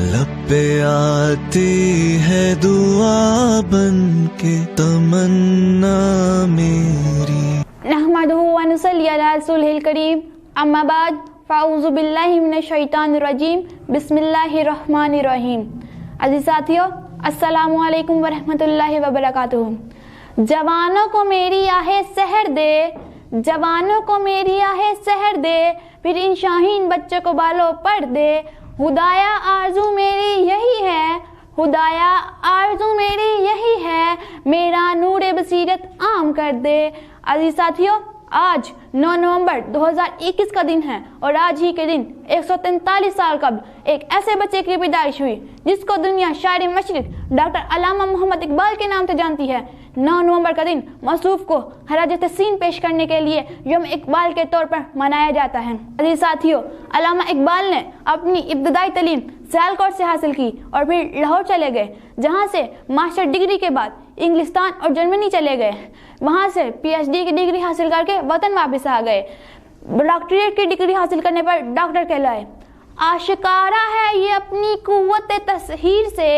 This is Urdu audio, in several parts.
لب پہ آتی ہے دعا بن کے تمنا میری. نحمدہ و نصلی علی رسولہ الکریم. اما بعد فاعوذ باللہ من الشیطان الرجیم. بسم اللہ الرحمن الرحیم. عزیز ساتھیو، السلام علیکم ورحمۃ اللہ وبرکاتہ. جوانوں کو میری آہ سحر دے، جوانوں کو میری آہ سحر دے، پھر ان شاہین بچوں کو بالوں پر دے. خدایا آرزو میری یہی ہے، خدایا آرزو میری یہی ہے، میرا نور بصیرت عام کر دے. عزیز ساتھیو، آج 9 نومبر 2021 کا دن ہے اور آج ہی کے دن 143 سال قبل ایک ایسے بچے کی پیدائش ہوئی جس کو دنیا شاعر مشرق ڈاکٹر علامہ محمد اقبال کے نام سے جانتی ہے. 9 نومبر کا دن مصروف کو خراج تحسین پیش کرنے کے لیے یوم اقبال کے طور پر منایا جاتا ہے. عزیز ساتھیو، علامہ اقبال نے اپنی ابتدائی تعلیم سیالکوٹ سے حاصل کی اور پھر لاہور چلے گئے، جہاں سے ماسٹر ڈگری کے بعد انگلستان اور جرمنی چلے گئے. وہاں سے PhD کی ڈگری حاصل کر کے وطن واپس آ گئے. ڈاکٹریٹ کی ڈگری حاصل کرنے پر ڈاکٹر کہلائے. آشکارا ہے یہ اپنی قوت تصحیر سے،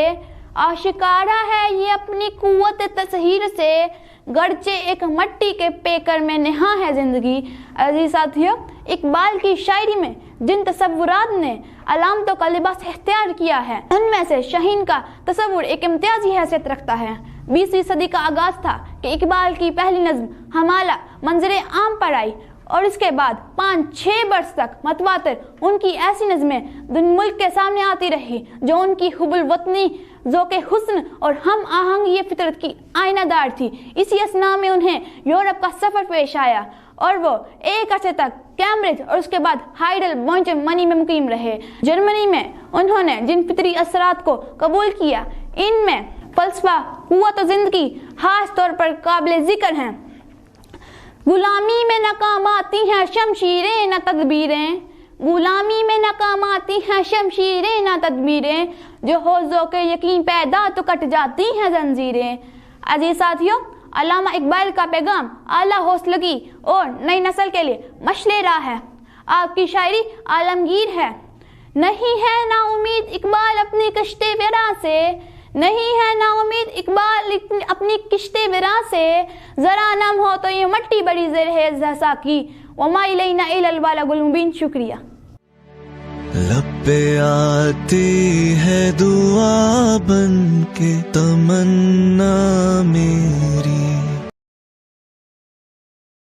آشکارا ہے یہ اپنی قوت تصحیر سے، گرچہ ایک مٹی کے پیکر میں نہاں ہے زندگی. عزیز ساتھیو، اقبال کی شاعری میں جن تصورات نے علامتوں کا لباس اختیار کیا ہے، ان میں سے شاہین کا تصور ایک امتیازی حیثیت رکھتا ہے. 20ویں صدی کا آغاز تھا کہ اقبال کی پہلی نظم ہمالہ منظر عام پر آئی اور اس کے بعد 5-6 برس تک متواتر ان کی ایسی نظمیں ملک کے سامنے آتی رہی جو ان کی حب الوطنی، ذوق حسن اور ہم آہنگی فطرت کی آئینہ دار تھی. اسی اثناء میں انہیں یورپ کا سفر پیش آیا اور وہ ایک عرصے تک کیمبرج اور اس کے بعد ہائیڈل منی میں مقیم رہے. جرمنی میں انہوں نے جن فطری اثرات کو قبول کیا، ان میں فلسفہ، قوت و زندگی خاص طور پر قابل ذکر ہیں. غلامی میں ناکام آتی ہیں شمشیریں نہ تدبیریں، غلامی میں ناکام آتی ہیں شمشیریں نہ تدبیریں، جو ہو ذوق یقین پیدا تو کٹ جاتی ہیں زنجیریں. عزیز ساتھیو، علامہ اقبال کا پیغام اعلیٰ حوصلگی اور نئی نسل کے لیے مشعل راہ ہے. آپ کی شاعری عالمگیر ہے. نہیں ہے نا امید اقبال اپنی کشتے ویراں سے، نہیں ہے نا امید اقبال اپنی کشتے ویراں سے، ذرا نم ہو تو یہ مٹی بڑی زیر ہے جیسا کی، وما الینا الا البلاغ المبین. شکریہ. لب پہ آتی ہے دعا بن کے تمنا میری.